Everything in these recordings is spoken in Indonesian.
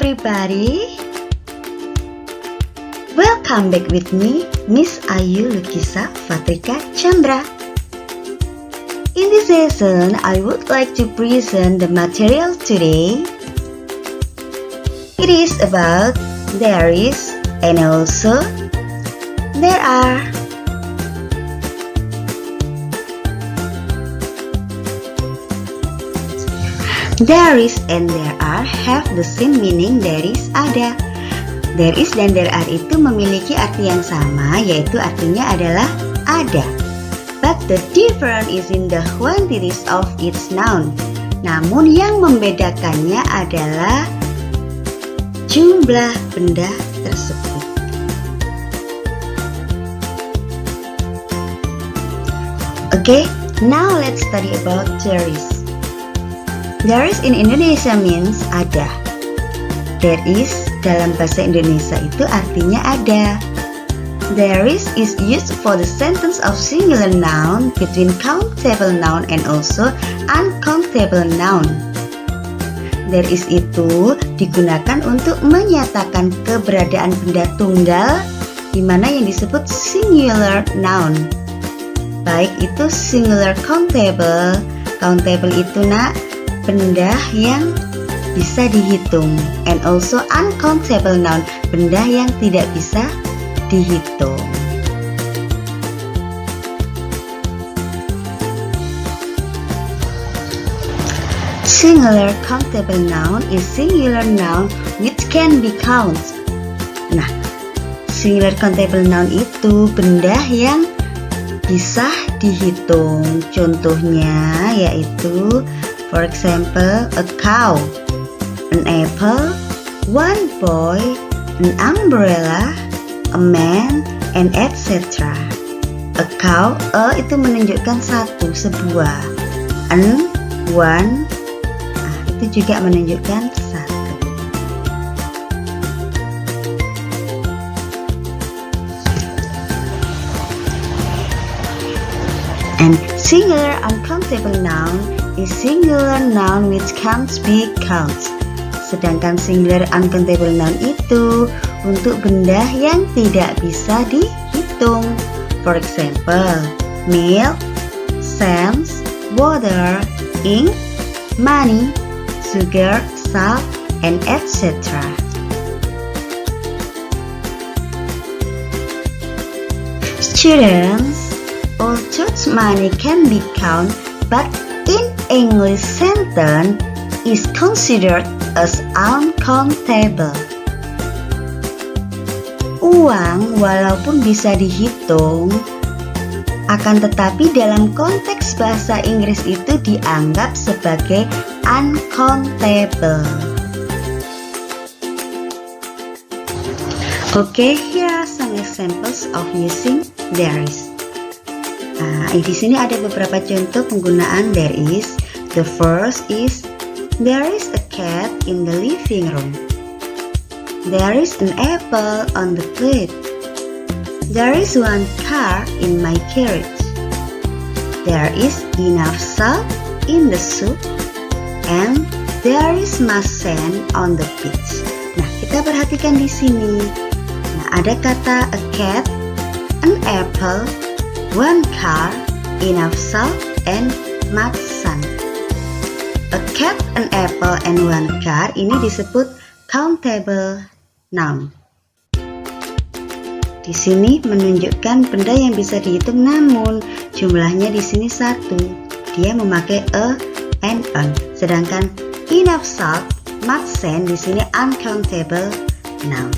everybody, welcome back with me, Miss Ayu Lukisa Fatrika Chandra. In this session, I would like to present the material today. It is about there is and also there are. There is and there are have the same meaning, there is ada. There is dan there are itu memiliki arti yang sama, yaitu artinya adalah ada. But the difference is in the quantities of its noun. Namun yang membedakannya adalah jumlah benda tersebut. Okay, now let's study about there is. There is in Indonesia means ada. There is dalam bahasa Indonesia itu artinya ada. There is used for the sentence of singular noun between countable noun and also uncountable noun. There is itu digunakan untuk menyatakan keberadaan benda tunggal di mana yang disebut singular noun. Baik itu singular countable. Countable itu benda yang bisa dihitung, and also uncountable noun, benda yang tidak bisa dihitung. Singular countable noun is singular noun which can be counted. Nah, singular countable noun itu benda yang bisa dihitung. Contohnya yaitu for example, a cow, an apple, one boy, an umbrella, a man, and etc. A cow, itu menunjukkan satu, sebuah. An, one, itu juga menunjukkan satu. And singular uncountable noun is singular noun which can't be counted. Sedangkan singular uncountable noun itu untuk benda yang tidak bisa dihitung. For example, milk, cents, water, ink, money, sugar, salt, and etc. Students, although money can be counted, but in English sentence is considered as uncountable. Uang walaupun bisa dihitung, akan tetapi dalam konteks bahasa Inggris itu dianggap sebagai uncountable. Okay, here are some examples of using there is. Di sini ada beberapa contoh penggunaan there is. The first is there is a cat in the living room. There is an apple on the plate. There is one car in my carriage. There is enough salt in the soup, and there is much sand on the beach. Nah, kita perhatikan di sini. Nah, ada kata a cat, an apple, one car, enough salt, and much sand. A cat, an apple, and one car ini disebut countable noun. Di sini menunjukkan benda yang bisa dihitung, namun jumlahnya di sini satu. Dia memakai a and an. Sedangkan enough salt, much sand di sini uncountable noun.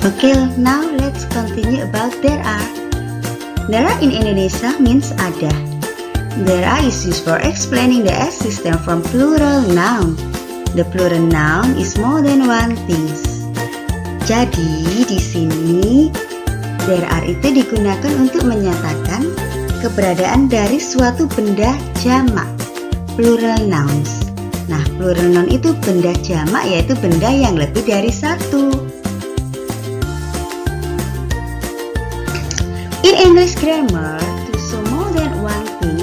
Okay, now let's continue about there are. There are in Indonesia means ada. There are is used for explaining the existence from plural noun. The plural noun is more than one things. Jadi di sini there are itu digunakan untuk menyatakan keberadaan dari suatu benda jamak, plural nouns. Nah, plural noun itu benda jamak, yaitu benda yang lebih dari satu. In English grammar, to show more than one thing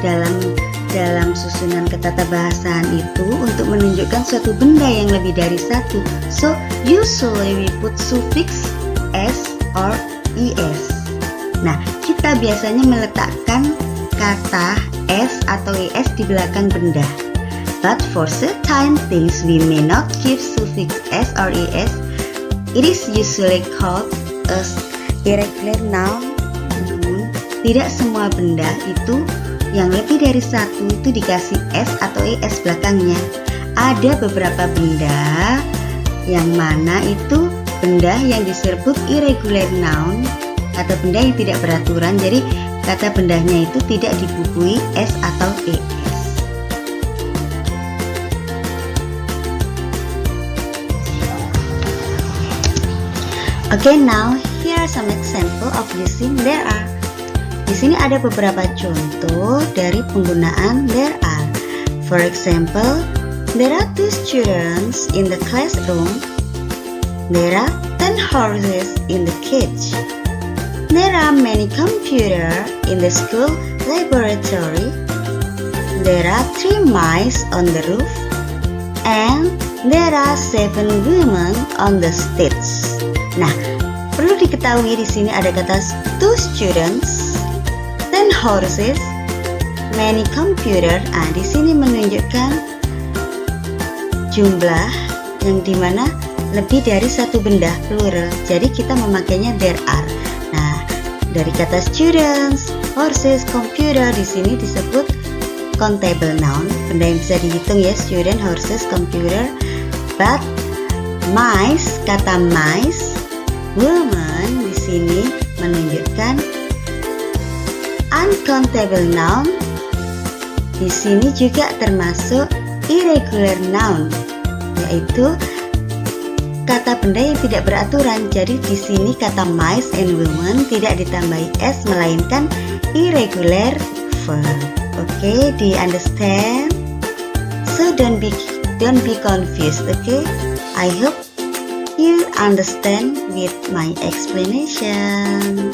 dalam susunan ketatabahasan itu untuk menunjukkan suatu benda yang lebih dari satu. So usually we put suffix s or es. Nah, kita biasanya meletakkan kata s atau es di belakang benda. But for certain things we may not give suffix s or es. It is usually called as irregular noun. Tidak semua benda itu yang lebih dari satu itu dikasih s atau es belakangnya. Ada beberapa benda yang mana itu benda yang disebut irregular noun atau benda yang tidak beraturan. Jadi kata bendanya itu tidak dibubui s atau es. Okay, now here are some example of using there are. Di sini ada beberapa contoh dari penggunaan there are. For example, there are 2 students in the classroom. There are 10 horses in the cage. There are many computers in the school laboratory. There are 3 mice on the roof. And there are 7 women on the stage. Nah, perlu diketahui di sini ada kata 2 students, 10 horses, many computer. Di sini menunjukkan jumlah yang dimana lebih dari satu benda, plural. Jadi kita memakainya there are. Nah, dari kata students, horses, computer di sini disebut countable noun, benda yang bisa dihitung ya, student, horses, computer. But mice, kata mice, woman di sini menunjukkan uncountable noun. Di sini juga termasuk irregular noun, yaitu kata benda yang tidak beraturan. Jadi di sini kata mice and women tidak ditambahi s melainkan irregular verb. Okay, do you understand? So don't be confused. Okay, I hope you understand with my explanation.